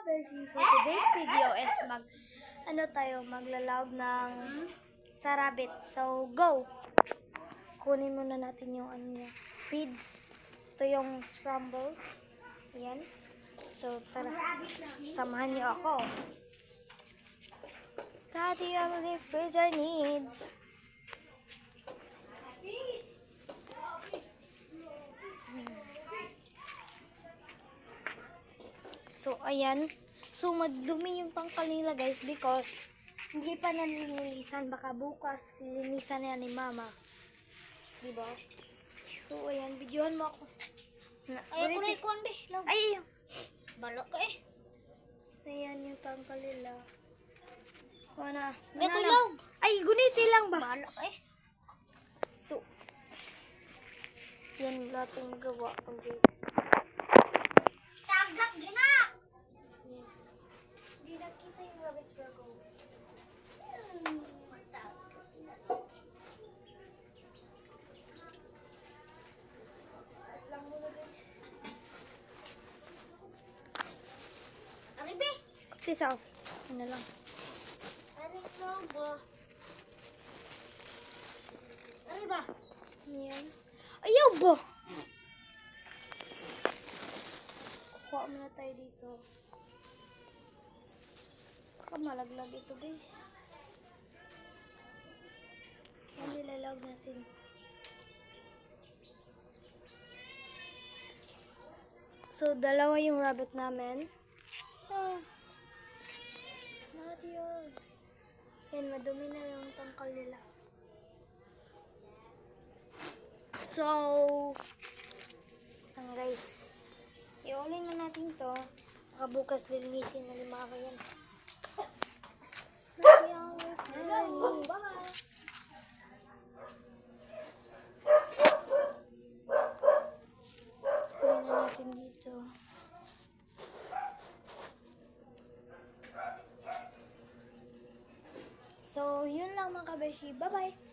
Beshi, for today's video is maglalawag ng sa rabbit. So, go! Kunin muna natin yung feeds. Ito yung scramble. Ayan. So, tara. Samahan niyo ako. Daddy, ang freezer need. So, ayan. So, madumi yung tangkal nila, guys, because hindi pa nalilinisan. Baka bukas, linisan na yan ni Mama. Diba? So, ayan. Videohan mo ako. Ay, kuray-kuan be. Ay, Balok ka eh. ayan yung tangkal nila. Wana. Log. Ay, guniti lang ba? Balok eh. So, yan natin gawa. Okay. Tagak gina. Hindi nakita yung rabbits burger. Lang muna guys. Ano be? Tisaw. Ano lang. Ano ba? Ano ba? Yan. Ayaw ba? Kuha muna tayo dito. Baka malaglag ito guys. Yan nilalag natin. So, dalawa yung rabbit namin. Not yun. Yan, madumi na yung tangkal nila. So, guys, iulin na natin to. Baka bukas lilinisin na lima ko yan. Bye-bye. Iulin na natin dito. So, yun lang mga kabeshi. Bye-bye!